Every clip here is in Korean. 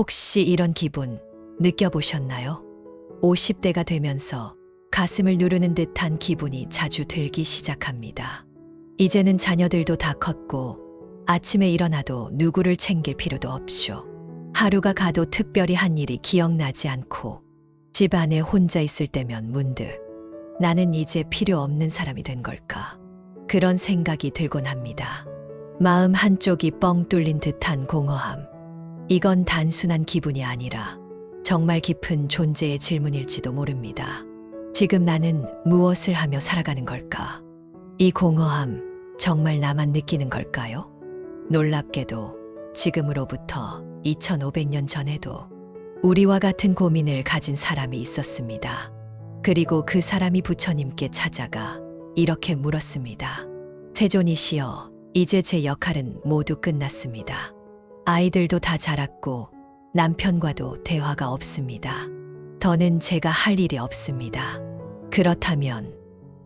혹시 이런 기분 느껴보셨나요? 50대가 되면서 가슴을 누르는 듯한 기분이 자주 들기 시작합니다. 이제는 자녀들도 다 컸고 아침에 일어나도 누구를 챙길 필요도 없죠. 하루가 가도 특별히 한 일이 기억나지 않고 집 안에 혼자 있을 때면 문득 나는 이제 필요 없는 사람이 된 걸까? 그런 생각이 들곤 합니다. 마음 한쪽이 뻥 뚫린 듯한 공허함. 이건 단순한 기분이 아니라 정말 깊은 존재의 질문일지도 모릅니다. 지금 나는 무엇을 하며 살아가는 걸까? 이 공허함 정말 나만 느끼는 걸까요? 놀랍게도 지금으로부터 2500년 전에도 우리와 같은 고민을 가진 사람이 있었습니다. 그리고 그 사람이 부처님께 찾아가 이렇게 물었습니다. 세존이시여, 이제 제 역할은 모두 끝났습니다. 아이들도 다 자랐고 남편과도 대화가 없습니다. 더는 제가 할 일이 없습니다. 그렇다면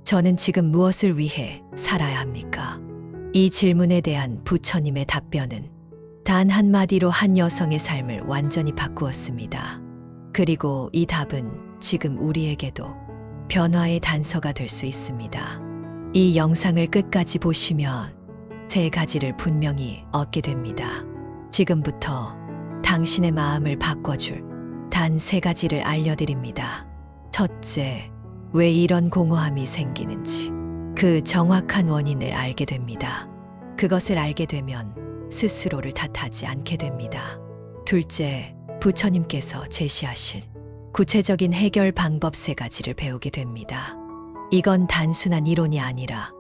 저는 지금 무엇을 위해 살아야 합니까? 이 질문에 대한 부처님의 답변은 단 한마디로 한 여성의 삶을 완전히 바꾸었습니다. 그리고 이 답은 지금 우리에게도 변화의 단서가 될 수 있습니다. 이 영상을 끝까지 보시면 세 가지를 분명히 얻게 됩니다. 지금부터 당신의 마음을 바꿔줄 단 세 가지를 알려드립니다. 첫째, 왜 이런 공허함이 생기는지 그 정확한 원인을 알게 됩니다. 그것을 알게 되면 스스로를 탓하지 않게 됩니다. 둘째, 부처님께서 제시하신 구체적인 해결 방법 세 가지를 배우게 됩니다. 이건 단순한 이론이 아니라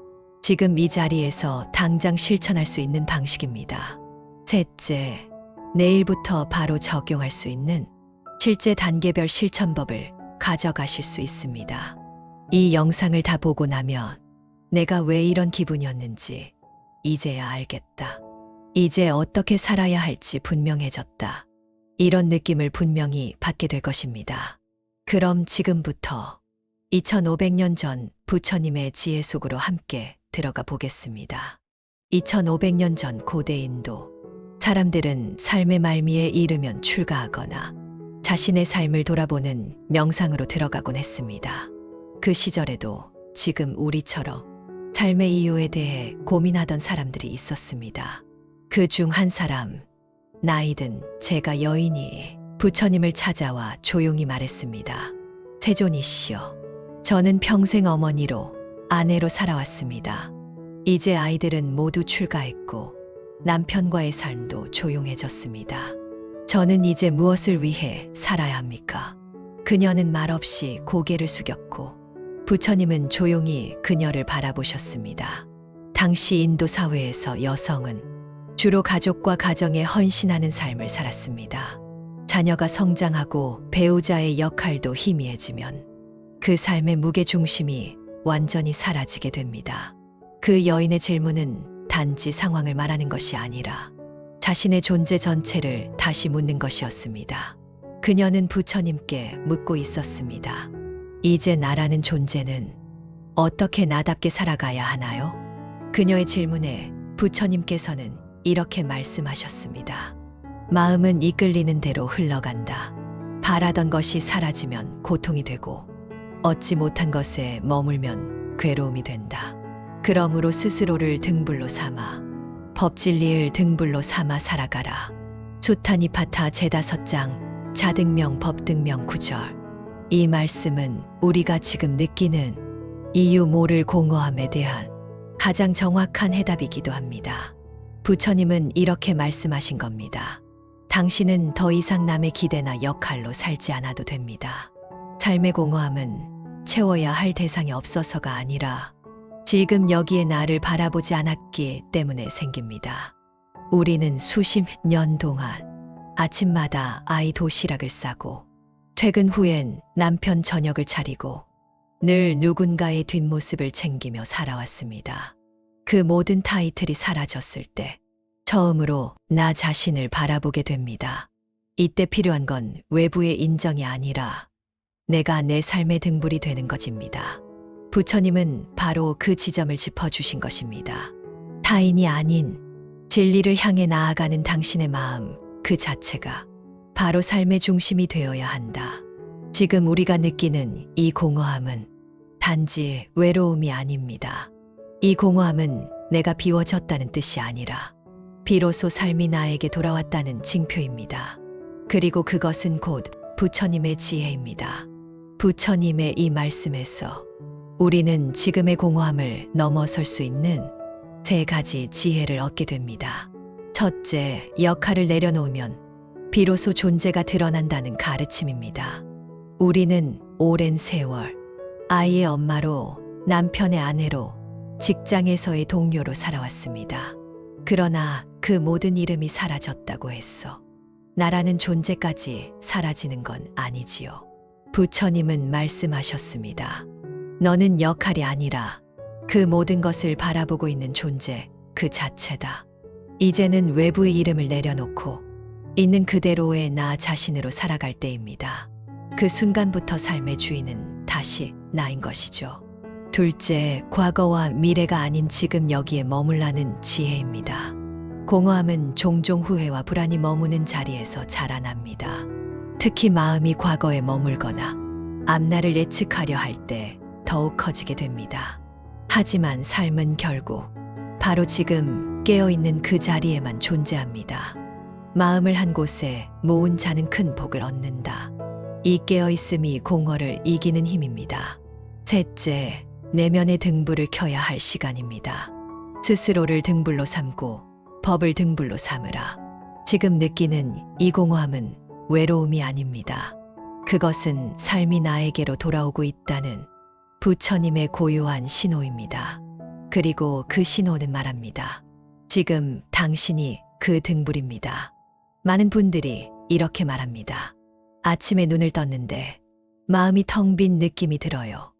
지금 이 자리에서 당장 실천할 수 있는 방식입니다. 셋째, 내일부터 바로 적용할 수 있는 실제 단계별 실천법을 가져가실 수 있습니다. 이 영상을 다 보고 나면 내가 왜 이런 기분이었는지 이제야 알겠다. 이제 어떻게 살아야 할지 분명해졌다. 이런 느낌을 분명히 받게 될 것입니다. 그럼 지금부터 2500년 전 부처님의 지혜 속으로 함께 들어가 보겠습니다. 2500년 전 고대 인도, 사람들은 삶의 말미에 이르면 출가하거나 자신의 삶을 돌아보는 명상으로 들어가곤 했습니다. 그 시절에도 지금 우리처럼 삶의 이유에 대해 고민하던 사람들이 있었습니다. 그 중 한 사람, 나이든 제가 여인이 부처님을 찾아와 조용히 말했습니다. 세존이시여, 저는 평생 어머니로, 아내로 살아왔습니다. 이제 아이들은 모두 출가했고 남편과의 삶도 조용해졌습니다. 저는 이제 무엇을 위해 살아야 합니까? 그녀는 말없이 고개를 숙였고 부처님은 조용히 그녀를 바라보셨습니다. 당시 인도 사회에서 여성은 주로 가족과 가정에 헌신하는 삶을 살았습니다. 자녀가 성장하고 배우자의 역할도 희미해지면 그 삶의 무게중심이 완전히 사라지게 됩니다. 그 여인의 질문은 단지 상황을 말하는 것이 아니라 자신의 존재 전체를 다시 묻는 것이었습니다. 그녀는 부처님께 묻고 있었습니다. 이제 나라는 존재는 어떻게 나답게 살아가야 하나요? 그녀의 질문에 부처님께서는 이렇게 말씀하셨습니다. 마음은 이끌리는 대로 흘러간다. 바라던 것이 사라지면 고통이 되고 얻지 못한 것에 머물면 괴로움이 된다. 그러므로 스스로를 등불로 삼아 법진리를 등불로 삼아 살아가라. 수타니파타 제5장 자등명 법등명 9절. 이 말씀은 우리가 지금 느끼는 이유 모를 공허함에 대한 가장 정확한 해답이기도 합니다. 부처님은 이렇게 말씀하신 겁니다. 당신은 더 이상 남의 기대나 역할로 살지 않아도 됩니다. 삶의 공허함은 채워야 할 대상이 없어서가 아니라 지금 여기에 나를 바라보지 않았기 때문에 생깁니다. 우리는 수십 년 동안 아침마다 아이 도시락을 싸고 퇴근 후엔 남편 저녁을 차리고 늘 누군가의 뒷모습을 챙기며 살아왔습니다. 그 모든 타이틀이 사라졌을 때 처음으로 나 자신을 바라보게 됩니다. 이때 필요한 건 외부의 인정이 아니라 내가 내 삶의 등불이 되는 것입니다. 부처님은 바로 그 지점을 짚어주신 것입니다. 타인이 아닌 진리를 향해 나아가는 당신의 마음 그 자체가 바로 삶의 중심이 되어야 한다. 지금 우리가 느끼는 이 공허함은 단지 외로움이 아닙니다. 이 공허함은 내가 비워졌다는 뜻이 아니라 비로소 삶이 나에게 돌아왔다는 징표입니다. 그리고 그것은 곧 부처님의 지혜입니다. 부처님의 이 말씀에서 우리는 지금의 공허함을 넘어설 수 있는 세 가지 지혜를 얻게 됩니다. 첫째, 역할을 내려놓으면 비로소 존재가 드러난다는 가르침입니다. 우리는 오랜 세월 아이의 엄마로, 남편의 아내로, 직장에서의 동료로 살아왔습니다. 그러나 그 모든 이름이 사라졌다고 했어. 나라는 존재까지 사라지는 건 아니지요. 부처님은 말씀하셨습니다. 너는 역할이 아니라 그 모든 것을 바라보고 있는 존재 그 자체다. 이제는 외부의 이름을 내려놓고 있는 그대로의 나 자신으로 살아갈 때입니다. 그 순간부터 삶의 주인은 다시 나인 것이죠. 둘째, 과거와 미래가 아닌 지금 여기에 머물라는 지혜입니다. 공허함은 종종 후회와 불안이 머무는 자리에서 자라납니다. 특히 마음이 과거에 머물거나 앞날을 예측하려 할 때 더욱 커지게 됩니다. 하지만 삶은 결국 바로 지금 깨어있는 그 자리에만 존재합니다. 마음을 한 곳에 모은 자는 큰 복을 얻는다. 이 깨어있음이 공허를 이기는 힘입니다. 셋째, 내면의 등불을 켜야 할 시간입니다. 스스로를 등불로 삼고 법을 등불로 삼으라. 지금 느끼는 이 공허함은 외로움이 아닙니다. 그것은 삶이 나에게로 돌아오고 있다는 부처님의 고요한 신호입니다. 그리고 그 신호는 말합니다. 지금 당신이 그 등불입니다. 많은 분들이 이렇게 말합니다. 아침에 눈을 떴는데 마음이 텅 빈 느낌이 들어요.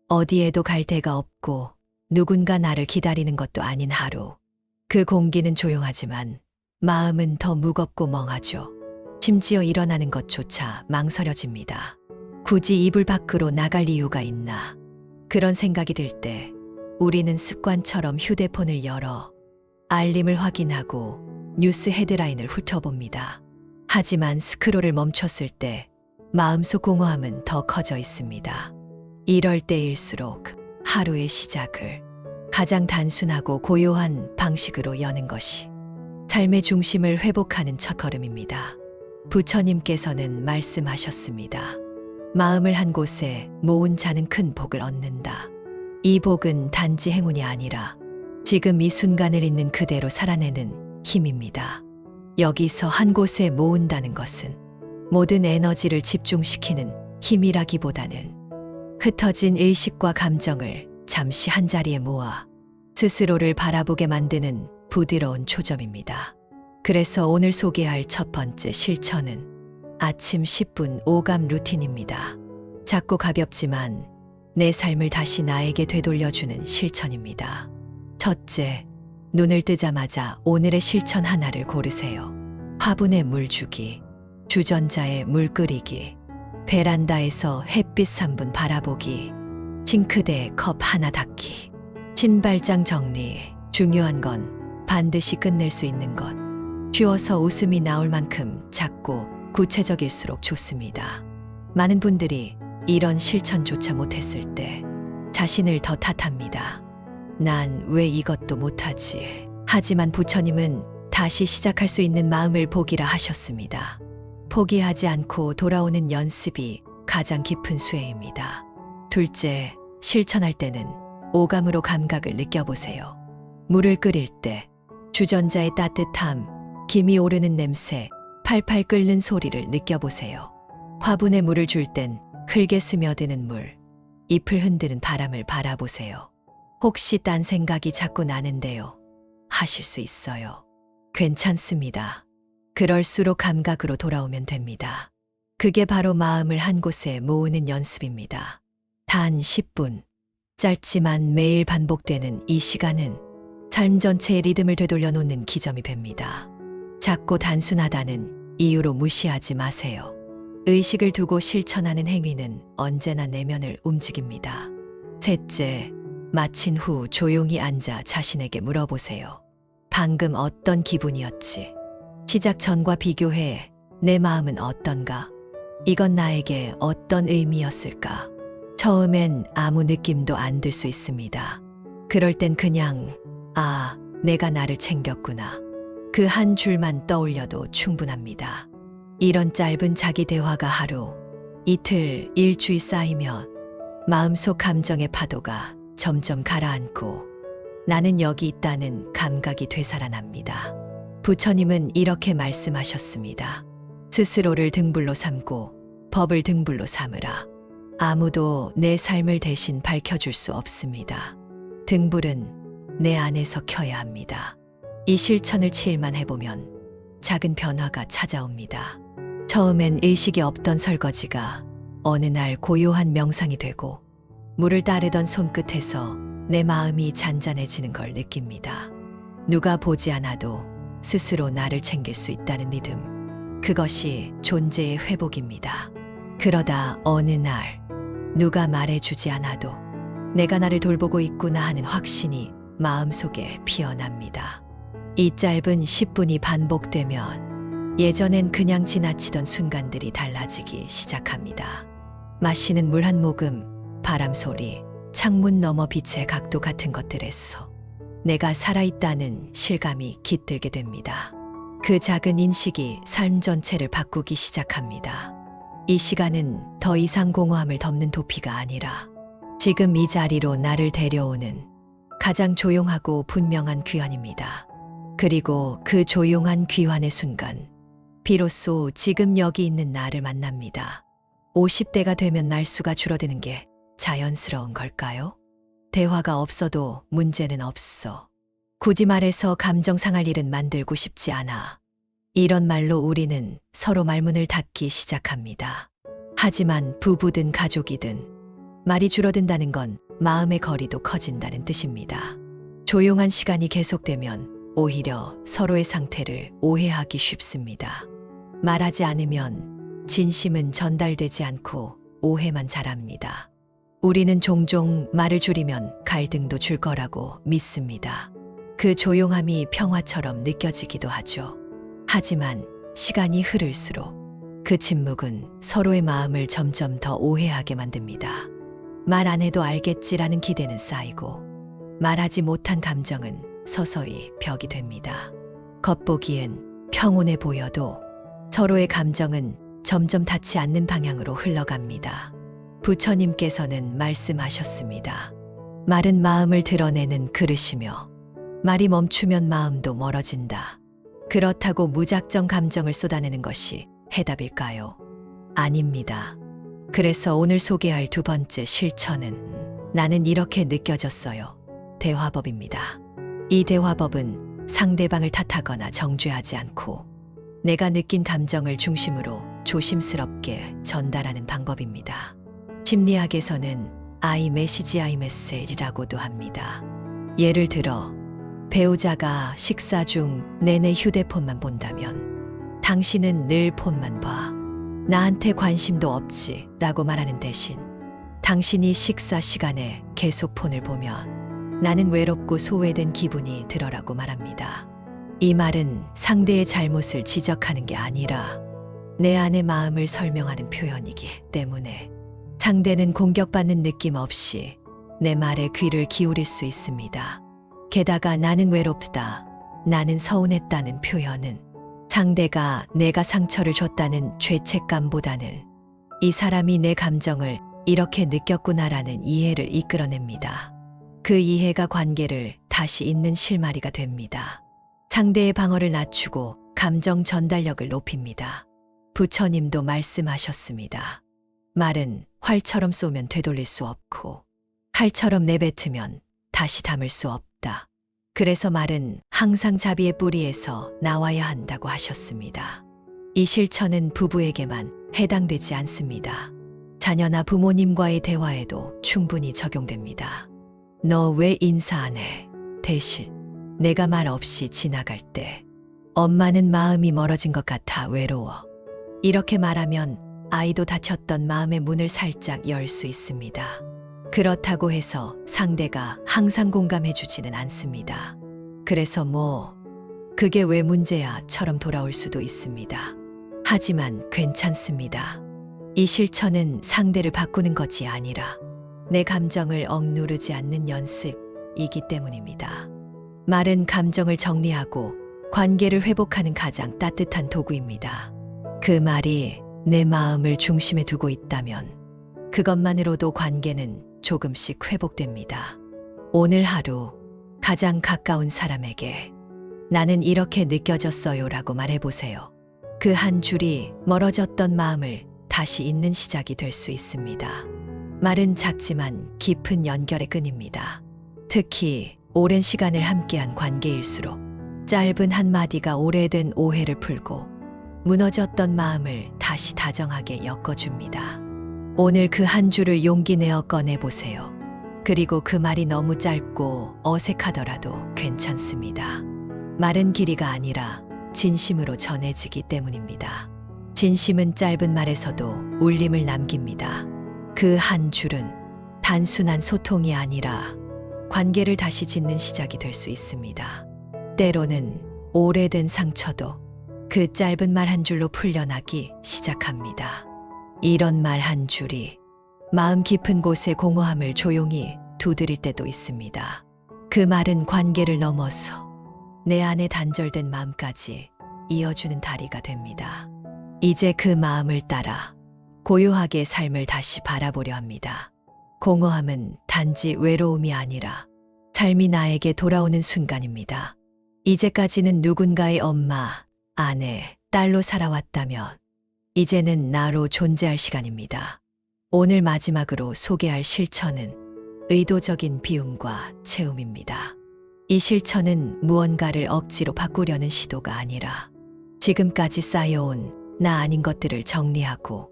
어디에도 갈 데가 없고 누군가 나를 기다리는 것도 아닌 하루. 그 공기는 조용하지만 마음은 더 무겁고 멍하죠. 심지어 일어나는 것조차 망설여집니다. 굳이 이불 밖으로 나갈 이유가 있나? 그런 생각이 들 때 우리는 습관처럼 휴대폰을 열어 알림을 확인하고 뉴스 헤드라인을 훑어봅니다. 하지만 스크롤을 멈췄을 때 마음속 공허함은 더 커져 있습니다. 이럴 때일수록 하루의 시작을 가장 단순하고 고요한 방식으로 여는 것이 삶의 중심을 회복하는 첫걸음입니다. 부처님께서는 말씀하셨습니다. 마음을 한 곳에 모은 자는 큰 복을 얻는다. 이 복은 단지 행운이 아니라 지금 이 순간을 있는 그대로 살아내는 힘입니다. 여기서 한 곳에 모은다는 것은 모든 에너지를 집중시키는 힘이라기보다는 흩어진 의식과 감정을 잠시 한자리에 모아 스스로를 바라보게 만드는 부드러운 초점입니다. 그래서 오늘 소개할 첫 번째 실천은 아침 10분 오감 루틴입니다. 작고 가볍지만 내 삶을 다시 나에게 되돌려주는 실천입니다. 첫째, 눈을 뜨자마자 오늘의 실천 하나를 고르세요. 화분에 물 주기, 주전자에 물 끓이기, 베란다에서 햇빛 3분 바라보기, 싱크대에 컵 하나 닦기, 신발장 정리. 중요한 건 반드시 끝낼 수 있는 것. 쉬워서 웃음이 나올 만큼 작고 구체적일수록 좋습니다. 많은 분들이 이런 실천조차 못했을 때 자신을 더 탓합니다. 난 왜 이것도 못하지? 하지만 부처님은 다시 시작할 수 있는 마음을 복이라 하셨습니다. 포기하지 않고 돌아오는 연습이 가장 깊은 수혜입니다. 둘째, 실천할 때는 오감으로 감각을 느껴보세요. 물을 끓일 때 주전자의 따뜻함, 김이 오르는 냄새, 팔팔 끓는 소리를 느껴보세요. 화분에 물을 줄 땐 흙에 스며드는 물, 잎을 흔드는 바람을 바라보세요. 혹시 딴 생각이 자꾸 나는데요. 하실 수 있어요. 괜찮습니다. 그럴수록 감각으로 돌아오면 됩니다. 그게 바로 마음을 한 곳에 모으는 연습입니다. 단 10분. 짧지만 매일 반복되는 이 시간은 삶 전체의 리듬을 되돌려 놓는 기점이 됩니다. 작고 단순하다는 이유로 무시하지 마세요. 의식을 두고 실천하는 행위는 언제나 내면을 움직입니다. 셋째, 마친 후 조용히 앉아 자신에게 물어보세요. 방금 어떤 기분이었지? 시작 전과 비교해 내 마음은 어떤가? 이건 나에게 어떤 의미였을까? 처음엔 아무 느낌도 안 들 수 있습니다. 그럴 땐 그냥, 아, 내가 나를 챙겼구나. 그 한 줄만 떠올려도 충분합니다. 이런 짧은 자기 대화가 하루, 이틀, 일주일 쌓이면 마음속 감정의 파도가 점점 가라앉고 나는 여기 있다는 감각이 되살아납니다. 부처님은 이렇게 말씀하셨습니다. 스스로를 등불로 삼고 법을 등불로 삼으라. 아무도 내 삶을 대신 밝혀줄 수 없습니다. 등불은 내 안에서 켜야 합니다. 이 실천을 7만 해보면 작은 변화가 찾아옵니다. 처음엔 의식이 없던 설거지가 어느 날 고요한 명상이 되고 물을 따르던 손끝에서 내 마음이 잔잔해지는 걸 느낍니다. 누가 보지 않아도 스스로 나를 챙길 수 있다는 믿음. 그것이 존재의 회복입니다. 그러다 어느 날 누가 말해주지 않아도 내가 나를 돌보고 있구나 하는 확신이 마음속에 피어납니다. 이 짧은 10분이 반복되면 예전엔 그냥 지나치던 순간들이 달라지기 시작합니다. 마시는 물 한 모금, 바람 소리, 창문 너머 빛의 각도 같은 것들에서 내가 살아있다는 실감이 깃들게 됩니다. 그 작은 인식이 삶 전체를 바꾸기 시작합니다. 이 시간은 더 이상 공허함을 덮는 도피가 아니라 지금 이 자리로 나를 데려오는 가장 조용하고 분명한 귀환입니다. 그리고 그 조용한 귀환의 순간, 비로소 지금 여기 있는 나를 만납니다. 50대가 되면 날수가 줄어드는 게 자연스러운 걸까요? 대화가 없어도 문제는 없어. 굳이 말해서 감정 상할 일은 만들고 싶지 않아. 이런 말로 우리는 서로 말문을 닫기 시작합니다. 하지만 부부든 가족이든 말이 줄어든다는 건 마음의 거리도 커진다는 뜻입니다. 조용한 시간이 계속되면 오히려 서로의 상태를 오해하기 쉽습니다. 말하지 않으면 진심은 전달되지 않고 오해만 자랍니다. 우리는 종종 말을 줄이면 갈등도 줄 거라고 믿습니다. 그 조용함이 평화처럼 느껴지기도 하죠. 하지만 시간이 흐를수록 그 침묵은 서로의 마음을 점점 더 오해하게 만듭니다. 말 안 해도 알겠지라는 기대는 쌓이고 말하지 못한 감정은 서서히 벽이 됩니다. 겉보기엔 평온해 보여도 서로의 감정은 점점 닿지 않는 방향으로 흘러갑니다. 부처님께서는 말씀하셨습니다. 말은 마음을 드러내는 그릇이며 말이 멈추면 마음도 멀어진다. 그렇다고 무작정 감정을 쏟아내는 것이 해답일까요? 아닙니다. 그래서 오늘 소개할 두 번째 실천은 나는 이렇게 느껴졌어요. 대화법입니다. 이 대화법은 상대방을 탓하거나 정죄하지 않고 내가 느낀 감정을 중심으로 조심스럽게 전달하는 방법입니다. 심리학에서는 I 메시지 I 메시지라고도 합니다. 예를 들어 배우자가 식사 중 내내 휴대폰만 본다면 당신은 늘 폰만 봐. 나한테 관심도 없지 라고 말하는 대신 당신이 식사 시간에 계속 폰을 보면 나는 외롭고 소외된 기분이 들어라고 말합니다. 이 말은 상대의 잘못을 지적하는 게 아니라 내 안의 마음을 설명하는 표현이기 때문에 상대는 공격받는 느낌 없이 내 말에 귀를 기울일 수 있습니다. 게다가 나는 외롭다, 나는 서운했다는 표현은 상대가 내가 상처를 줬다는 죄책감보다는 이 사람이 내 감정을 이렇게 느꼈구나라는 이해를 이끌어냅니다. 그 이해가 관계를 다시 잇는 실마리가 됩니다. 상대의 방어를 낮추고 감정 전달력을 높입니다. 부처님도 말씀하셨습니다. 말은 활처럼 쏘면 되돌릴 수 없고 칼처럼 내뱉으면 다시 담을 수 없다. 그래서 말은 항상 자비의 뿌리에서 나와야 한다고 하셨습니다. 이 실천은 부부에게만 해당되지 않습니다. 자녀나 부모님과의 대화에도 충분히 적용됩니다. 너 왜 인사 안 해? 대신 내가 말 없이 지나갈 때 엄마는 마음이 멀어진 것 같아 외로워. 이렇게 말하면 아이도 닫혔던 마음의 문을 살짝 열 수 있습니다. 그렇다고 해서 상대가 항상 공감해주지는 않습니다. 그래서 그게 왜 문제야?처럼 돌아올 수도 있습니다. 하지만 괜찮습니다. 이 실천은 상대를 바꾸는 것이 아니라 내 감정을 억누르지 않는 연습이기 때문입니다. 말은 감정을 정리하고 관계를 회복하는 가장 따뜻한 도구입니다. 그 말이 내 마음을 중심에 두고 있다면 그것만으로도 관계는 조금씩 회복됩니다. 오늘 하루 가장 가까운 사람에게 나는 이렇게 느껴졌어요라고 말해보세요. 그 한 줄이 멀어졌던 마음을 다시 잇는 시작이 될 수 있습니다. 말은 작지만 깊은 연결의 끈입니다. 특히 오랜 시간을 함께한 관계일수록 짧은 한마디가 오래된 오해를 풀고 무너졌던 마음을 다시 다정하게 엮어줍니다. 오늘 그 한 줄을 용기 내어 꺼내보세요. 그리고 그 말이 너무 짧고 어색하더라도 괜찮습니다. 말은 길이가 아니라 진심으로 전해지기 때문입니다. 진심은 짧은 말에서도 울림을 남깁니다. 그 한 줄은 단순한 소통이 아니라 관계를 다시 짓는 시작이 될 수 있습니다. 때로는 오래된 상처도 그 짧은 말 한 줄로 풀려나기 시작합니다. 이런 말 한 줄이 마음 깊은 곳의 공허함을 조용히 두드릴 때도 있습니다. 그 말은 관계를 넘어서 내 안에 단절된 마음까지 이어주는 다리가 됩니다. 이제 그 마음을 따라 고요하게 삶을 다시 바라보려 합니다. 공허함은 단지 외로움이 아니라 삶이 나에게 돌아오는 순간입니다. 이제까지는 누군가의 엄마, 아내, 딸로 살아왔다면 이제는 나로 존재할 시간입니다. 오늘 마지막으로 소개할 실천은 의도적인 비움과 채움입니다. 이 실천은 무언가를 억지로 바꾸려는 시도가 아니라 지금까지 쌓여온 나 아닌 것들을 정리하고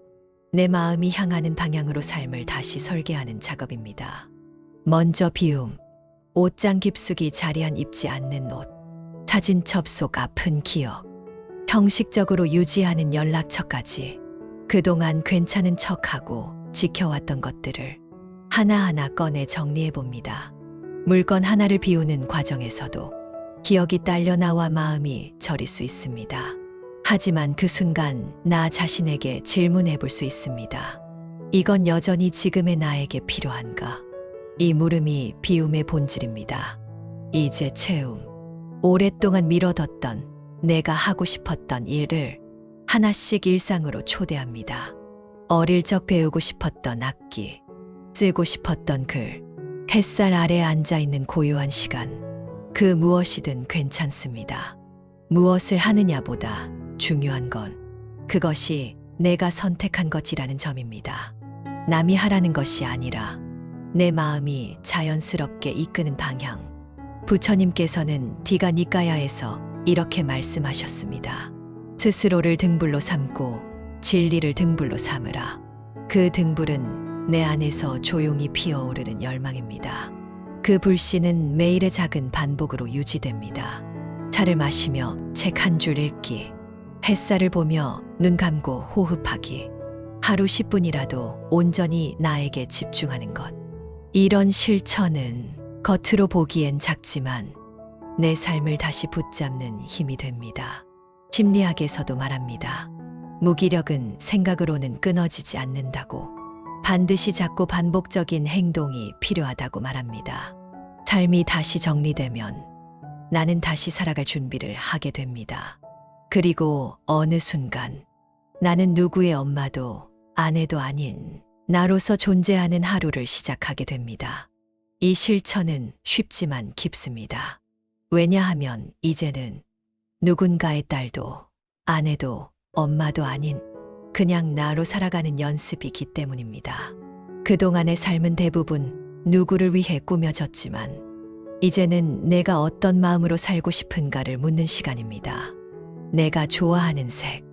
내 마음이 향하는 방향으로 삶을 다시 설계하는 작업입니다. 먼저 비움, 옷장 깊숙이 자리한 입지 않는 옷, 사진첩 속 아픈 기억, 형식적으로 유지하는 연락처까지 그동안 괜찮은 척하고 지켜왔던 것들을 하나하나 꺼내 정리해 봅니다. 물건 하나를 비우는 과정에서도 기억이 딸려 나와 마음이 저릴 수 있습니다. 하지만 그 순간 나 자신에게 질문해 볼 수 있습니다. 이건 여전히 지금의 나에게 필요한가? 이 물음이 비움의 본질입니다. 이제 채움. 오랫동안 미뤄뒀던 내가 하고 싶었던 일을 하나씩 일상으로 초대합니다. 어릴 적 배우고 싶었던 악기, 쓰고 싶었던 글, 햇살 아래 앉아있는 고요한 시간, 그 무엇이든 괜찮습니다. 무엇을 하느냐보다 중요한 건 그것이 내가 선택한 것이라는 점입니다. 남이 하라는 것이 아니라 내 마음이 자연스럽게 이끄는 방향. 부처님께서는 디가 니까야에서 이렇게 말씀하셨습니다. 스스로를 등불로 삼고 진리를 등불로 삼으라. 그 등불은 내 안에서 조용히 피어오르는 열망입니다. 그 불씨는 매일의 작은 반복으로 유지됩니다. 차를 마시며 책 한 줄 읽기, 햇살을 보며 눈 감고 호흡하기, 하루 10분이라도 온전히 나에게 집중하는 것. 이런 실천은 겉으로 보기엔 작지만 내 삶을 다시 붙잡는 힘이 됩니다. 심리학에서도 말합니다. 무기력은 생각으로는 끊어지지 않는다고, 반드시 작고 반복적인 행동이 필요하다고 말합니다. 삶이 다시 정리되면 나는 다시 살아갈 준비를 하게 됩니다. 그리고 어느 순간 나는 누구의 엄마도 아내도 아닌 나로서 존재하는 하루를 시작하게 됩니다. 이 실천은 쉽지만 깊습니다. 왜냐하면 이제는 누군가의 딸도 아내도 엄마도 아닌 그냥 나로 살아가는 연습이기 때문입니다. 그동안의 삶은 대부분 누구를 위해 꾸며졌지만 이제는 내가 어떤 마음으로 살고 싶은가를 묻는 시간입니다. 내가 좋아하는 색,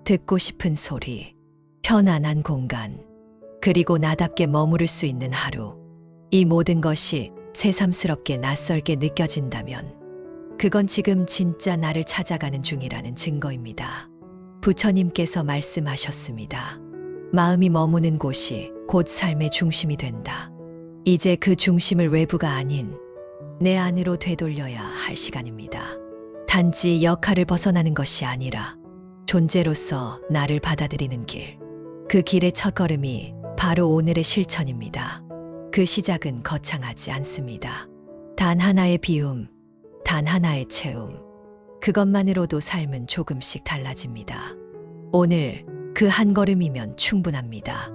듣고 싶은 소리, 편안한 공간, 그리고 나답게 머무를 수 있는 하루. 이 모든 것이 새삼스럽게 낯설게 느껴진다면 그건 지금 진짜 나를 찾아가는 중이라는 증거입니다. 부처님께서 말씀하셨습니다. 마음이 머무는 곳이 곧 삶의 중심이 된다. 이제 그 중심을 외부가 아닌 내 안으로 되돌려야 할 시간입니다. 단지 역할을 벗어나는 것이 아니라 존재로서 나를 받아들이는 길. 그 길의 첫걸음이 바로 오늘의 실천입니다. 그 시작은 거창하지 않습니다. 단 하나의 비움, 단 하나의 채움. 그것만으로도 삶은 조금씩 달라집니다. 오늘 그 한 걸음이면 충분합니다.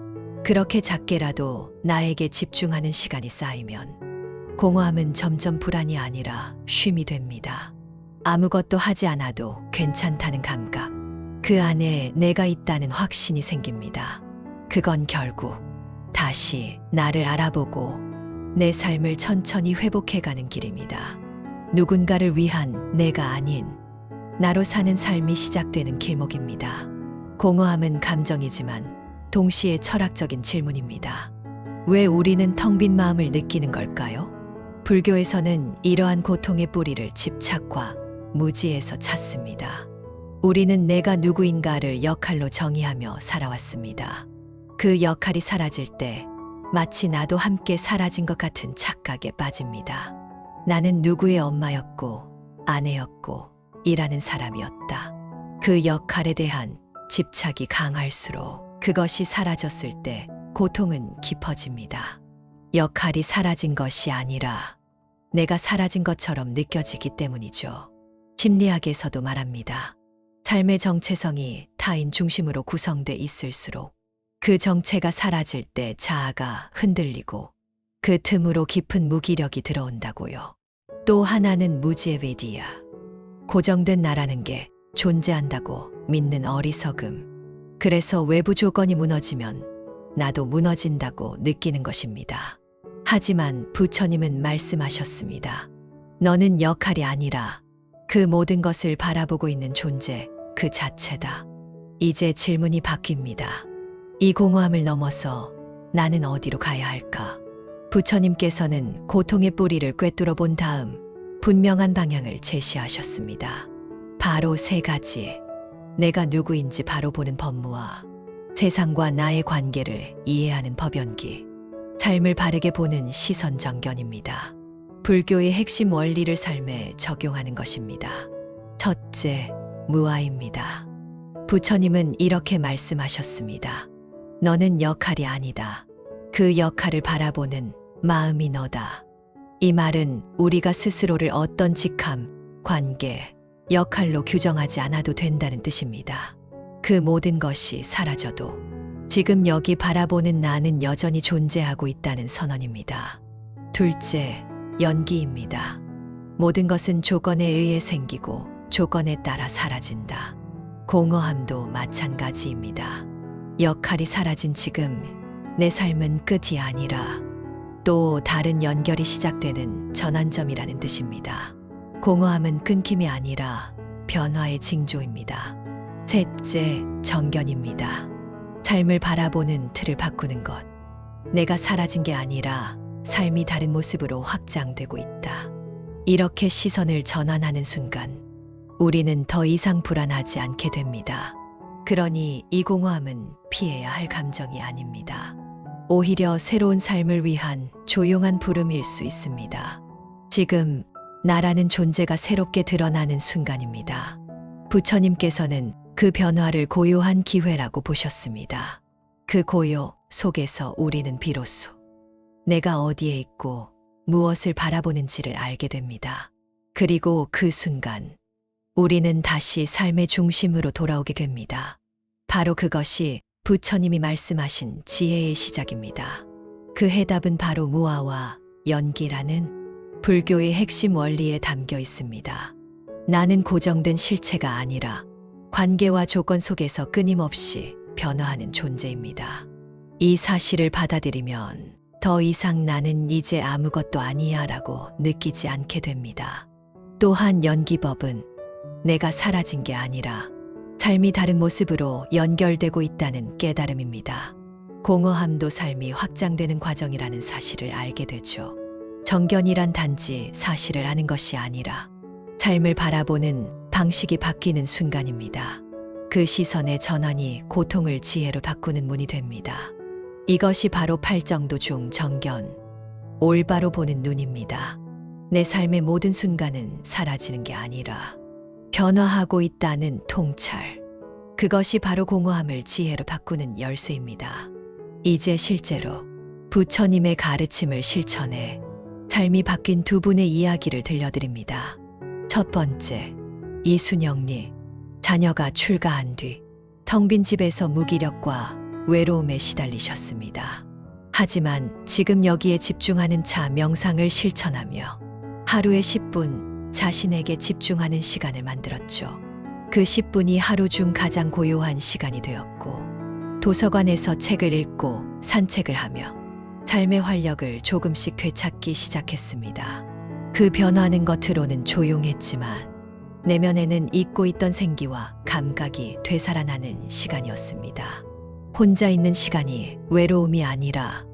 그렇게 작게라도 나에게 집중하는 시간이 쌓이면 공허함은 점점 불안이 아니라 쉼이 됩니다. 아무것도 하지 않아도 괜찮다는 감각. 그 안에 내가 있다는 확신이 생깁니다. 그건 결국 다시 나를 알아보고 내 삶을 천천히 회복해가는 길입니다. 누군가를 위한 내가 아닌 나로 사는 삶이 시작되는 길목입니다. 공허함은 감정이지만 동시에 철학적인 질문입니다. 왜 우리는 텅 빈 마음을 느끼는 걸까요? 불교에서는 이러한 고통의 뿌리를 집착과 무지에서 찾습니다. 우리는 내가 누구인가를 역할로 정의하며 살아왔습니다. 그 역할이 사라질 때 마치 나도 함께 사라진 것 같은 착각에 빠집니다. 나는 누구의 엄마였고 아내였고 일하는 사람이었다. 그 역할에 대한 집착이 강할수록 그것이 사라졌을 때 고통은 깊어집니다. 역할이 사라진 것이 아니라 내가 사라진 것처럼 느껴지기 때문이죠. 심리학에서도 말합니다. 삶의 정체성이 타인 중심으로 구성돼 있을수록 그 정체가 사라질 때 자아가 흔들리고 그 틈으로 깊은 무기력이 들어온다고요. 또 하나는 무지의 외디야. 고정된 나라는 게 존재한다고 믿는 어리석음. 그래서 외부 조건이 무너지면 나도 무너진다고 느끼는 것입니다. 하지만 부처님은 말씀하셨습니다. 너는 역할이 아니라 그 모든 것을 바라보고 있는 존재 그 자체다. 이제 질문이 바뀝니다. 이 공허함을 넘어서 나는 어디로 가야 할까? 부처님께서는 고통의 뿌리를 꿰뚫어 본 다음 분명한 방향을 제시하셨습니다. 바로 세 가지. 내가 누구인지 바로 보는 법무와 세상과 나의 관계를 이해하는 법연기, 삶을 바르게 보는 시선 정견입니다. 불교의 핵심 원리를 삶에 적용하는 것입니다. 첫째, 무아입니다. 부처님은 이렇게 말씀하셨습니다. 너는 역할이 아니다. 그 역할을 바라보는 마음이 너다. 이 말은 우리가 스스로를 어떤 직함, 관계, 역할로 규정하지 않아도 된다는 뜻입니다. 그 모든 것이 사라져도 지금 여기 바라보는 나는 여전히 존재하고 있다는 선언입니다. 둘째, 연기입니다. 모든 것은 조건에 의해 생기고 조건에 따라 사라진다. 공허함도 마찬가지입니다. 역할이 사라진 지금 내 삶은 끝이 아니라 또 다른 연결이 시작되는 전환점이라는 뜻입니다. 공허함은 끊김이 아니라 변화의 징조입니다. 셋째, 정견입니다. 삶을 바라보는 틀을 바꾸는 것. 내가 사라진 게 아니라 삶이 다른 모습으로 확장되고 있다. 이렇게 시선을 전환하는 순간 우리는 더 이상 불안하지 않게 됩니다. 그러니 이 공허함은 피해야 할 감정이 아닙니다. 오히려 새로운 삶을 위한 조용한 부름일 수 있습니다. 지금 나라는 존재가 새롭게 드러나는 순간입니다. 부처님께서는 그 변화를 고요한 기회라고 보셨습니다. 그 고요 속에서 우리는 비로소 내가 어디에 있고 무엇을 바라보는지를 알게 됩니다. 그리고 그 순간 우리는 다시 삶의 중심으로 돌아오게 됩니다. 바로 그것이 부처님이 말씀하신 지혜의 시작입니다. 그 해답은 바로 무아와 연기라는 불교의 핵심 원리에 담겨 있습니다. 나는 고정된 실체가 아니라 관계와 조건 속에서 끊임없이 변화하는 존재입니다. 이 사실을 받아들이면 더 이상 나는 이제 아무것도 아니야 라고 느끼지 않게 됩니다. 또한 연기법은 내가 사라진 게 아니라 삶이 다른 모습으로 연결되고 있다는 깨달음입니다. 공허함도 삶이 확장되는 과정이라는 사실을 알게 되죠. 정견이란 단지 사실을 아는 것이 아니라 삶을 바라보는 방식이 바뀌는 순간입니다. 그 시선의 전환이 고통을 지혜로 바꾸는 문이 됩니다. 이것이 바로 팔정도 중 정견, 올바로 보는 눈입니다. 내 삶의 모든 순간은 사라지는 게 아니라 변화하고 있다는 통찰. 그것이 바로 공허함을 지혜로 바꾸는 열쇠입니다. 이제 실제로 부처님의 가르침을 실천해 삶이 바뀐 두 분의 이야기를 들려드립니다. 첫 번째, 이순영님. 자녀가 출가한 뒤 텅 빈 집에서 무기력과 외로움에 시달리셨습니다. 하지만 지금 여기에 집중하는 차 명상을 실천하며 하루에 10분 자신에게 집중하는 시간을 만들었죠. 그 10분이 하루 중 가장 고요한 시간이 되었고, 도서관에서 책을 읽고 산책을 하며 삶의 활력을 조금씩 되찾기 시작했습니다. 그 변화는 겉으로는 조용했지만 내면에는 잊고 있던 생기와 감각이 되살아나는 시간이었습니다. 혼자 있는 시간이 외로움이 아니라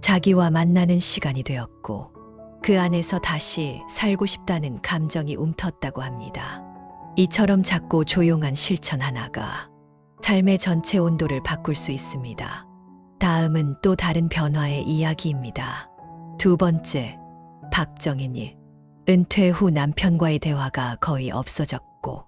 자기와 만나는 시간이 되었고, 그 안에서 다시 살고 싶다는 감정이 움텄다고 합니다. 이처럼 작고 조용한 실천 하나가 삶의 전체 온도를 바꿀 수 있습니다. 다음은 또 다른 변화의 이야기입니다. 두 번째, 박정희님. 은퇴 후 남편과의 대화가 거의 없어졌고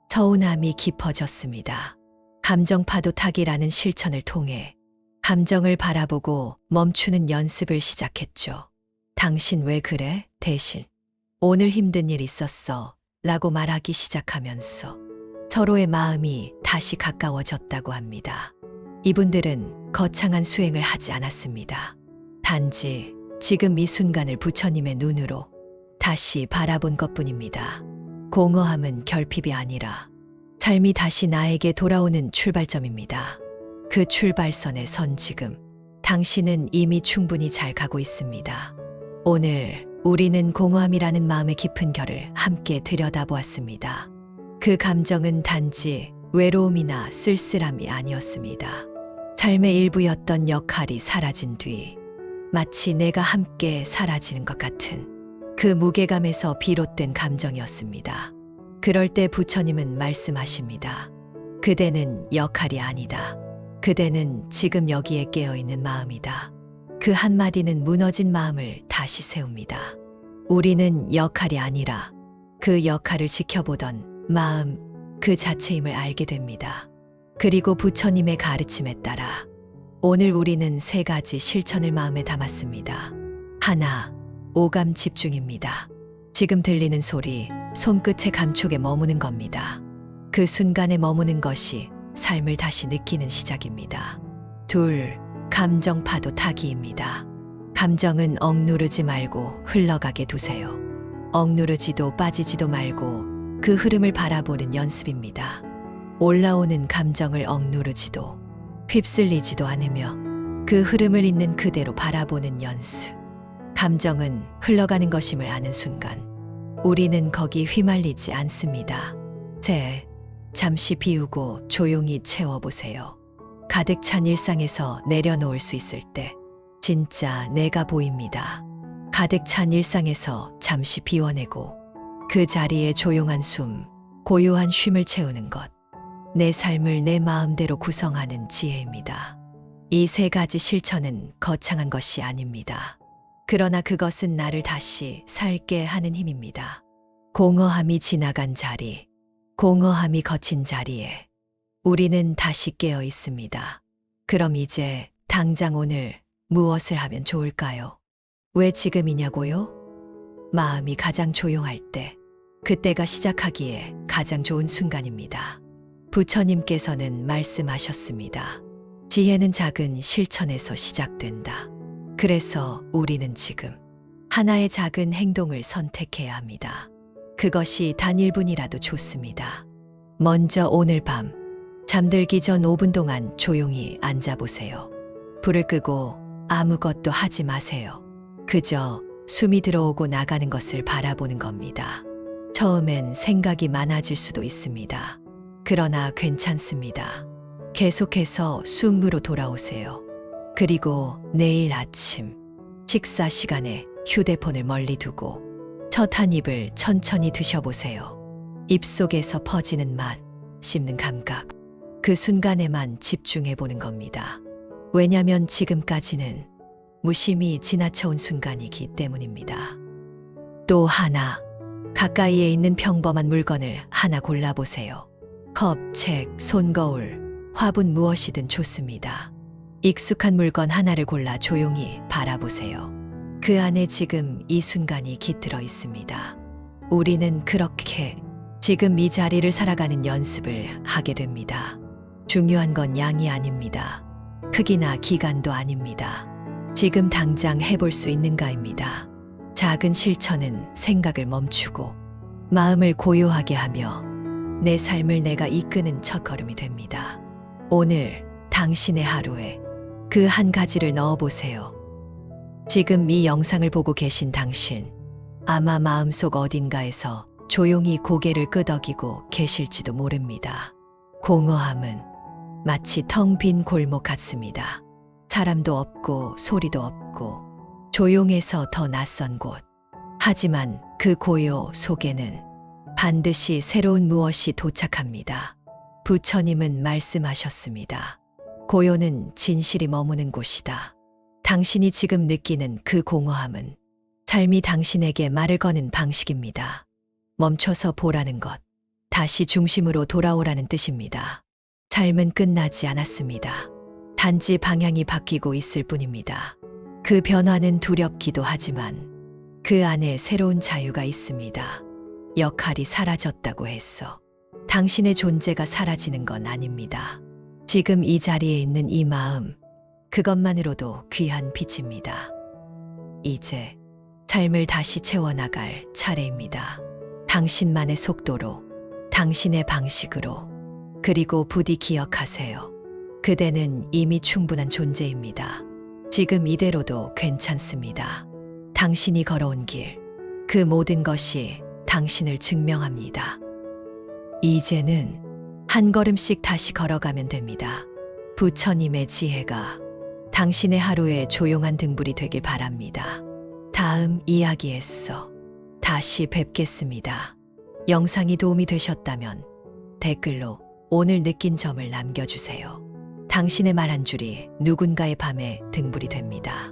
서운함이 깊어졌습니다. 감정파도 타기라는 실천을 통해 감정을 바라보고 멈추는 연습을 시작했죠. 당신 왜 그래? 대신 오늘 힘든 일 있었어 라고 말하기 시작하면서 서로의 마음이 다시 가까워졌다고 합니다. 이분들은 거창한 수행을 하지 않았습니다. 단지 지금 이 순간을 부처님의 눈으로 다시 바라본 것뿐입니다. 공허함은 결핍이 아니라 삶이 다시 나에게 돌아오는 출발점입니다. 그 출발선에 선 지금 당신은 이미 충분히 잘 가고 있습니다. 오늘 우리는 공허함이라는 마음의 깊은 결을 함께 들여다보았습니다. 그 감정은 단지 외로움이나 쓸쓸함이 아니었습니다. 삶의 일부였던 역할이 사라진 뒤 마치 내가 함께 사라지는 것 같은 그 무게감에서 비롯된 감정이었습니다. 그럴 때 부처님은 말씀하십니다. 그대는 역할이 아니다. 그대는 지금 여기에 깨어있는 마음이다. 그 한마디는 무너진 마음을 다시 세웁니다. 우리는 역할이 아니라 그 역할을 지켜보던 마음 그 자체임을 알게 됩니다. 그리고 부처님의 가르침에 따라 오늘 우리는 세 가지 실천을 마음에 담았습니다. 하나, 오감 집중입니다. 지금 들리는 소리, 손끝의 감촉에 머무는 겁니다. 그 순간에 머무는 것이 삶을 다시 느끼는 시작입니다. 둘, 감정 파도 타기입니다. 감정은 억누르지 말고 흘러가게 두세요. 억누르지도 빠지지도 말고 그 흐름을 바라보는 연습입니다. 올라오는 감정을 억누르지도 휩쓸리지도 않으며 그 흐름을 있는 그대로 바라보는 연습. 감정은 흘러가는 것임을 아는 순간 우리는 거기 휘말리지 않습니다. 셋, 잠시 비우고 조용히 채워보세요. 가득 찬 일상에서 내려놓을 수 있을 때 진짜 내가 보입니다. 가득 찬 일상에서 잠시 비워내고 그 자리에 조용한 숨, 고요한 쉼을 채우는 것. 내 삶을 내 마음대로 구성하는 지혜입니다. 이 세 가지 실천은 거창한 것이 아닙니다. 그러나 그것은 나를 다시 살게 하는 힘입니다. 공허함이 지나간 자리, 공허함이 거친 자리에 우리는 다시 깨어 있습니다. 그럼 이제 당장 오늘 무엇을 하면 좋을까요? 왜 지금이냐고요? 마음이 가장 조용할 때, 그때가 시작하기에 가장 좋은 순간입니다. 부처님께서는 말씀하셨습니다. 지혜는 작은 실천에서 시작된다. 그래서 우리는 지금 하나의 작은 행동을 선택해야 합니다. 그것이 단 1분이라도 좋습니다. 먼저 오늘 밤 잠들기 전 5분 동안 조용히 앉아보세요. 불을 끄고 아무것도 하지 마세요. 그저 숨이 들어오고 나가는 것을 바라보는 겁니다. 처음엔 생각이 많아질 수도 있습니다. 그러나 괜찮습니다. 계속해서 숨으로 돌아오세요. 그리고 내일 아침 식사 시간에 휴대폰을 멀리 두고 첫 한 입을 천천히 드셔보세요. 입속에서 퍼지는 맛, 씹는 감각, 그 순간에만 집중해보는 겁니다. 왜냐면 지금까지는 무심히 지나쳐온 순간이기 때문입니다. 또 하나, 가까이에 있는 평범한 물건을 하나 골라보세요. 컵, 책, 손거울, 화분 무엇이든 좋습니다. 익숙한 물건 하나를 골라 조용히 바라보세요. 그 안에 지금 이 순간이 깃들어 있습니다. 우리는 그렇게 지금 이 자리를 살아가는 연습을 하게 됩니다. 중요한 건 양이 아닙니다. 크기나 기간도 아닙니다. 지금 당장 해볼 수 있는가입니다. 작은 실천은 생각을 멈추고 마음을 고요하게 하며 내 삶을 내가 이끄는 첫걸음이 됩니다. 오늘 당신의 하루에 그 한 가지를 넣어보세요. 지금 이 영상을 보고 계신 당신, 아마 마음속 어딘가에서 조용히 고개를 끄덕이고 계실지도 모릅니다. 공허함은 마치 텅 빈 골목 같습니다. 사람도 없고 소리도 없고 조용해서 더 낯선 곳. 하지만 그 고요 속에는 반드시 새로운 무엇이 도착합니다. 부처님은 말씀하셨습니다. 고요는 진실이 머무는 곳이다. 당신이 지금 느끼는 그 공허함은 삶이 당신에게 말을 거는 방식입니다. 멈춰서 보라는 것, 다시 중심으로 돌아오라는 뜻입니다. 삶은 끝나지 않았습니다. 단지 방향이 바뀌고 있을 뿐입니다. 그 변화는 두렵기도 하지만 그 안에 새로운 자유가 있습니다. 역할이 사라졌다고 해서 당신의 존재가 사라지는 건 아닙니다. 지금 이 자리에 있는 이 마음, 그것만으로도 귀한 빛입니다. 이제 삶을 다시 채워나갈 차례입니다. 당신만의 속도로, 당신의 방식으로, 그리고 부디 기억하세요. 그대는 이미 충분한 존재입니다. 지금 이대로도 괜찮습니다. 당신이 걸어온 길, 그 모든 것이 당신을 증명합니다. 이제는 한 걸음씩 다시 걸어가면 됩니다. 부처님의 지혜가 당신의 하루에 조용한 등불이 되길 바랍니다. 다음 이야기에서 다시 뵙겠습니다. 영상이 도움이 되셨다면 댓글로 오늘 느낀 점을 남겨주세요. 당신의 말 한 줄이 누군가의 밤에 등불이 됩니다.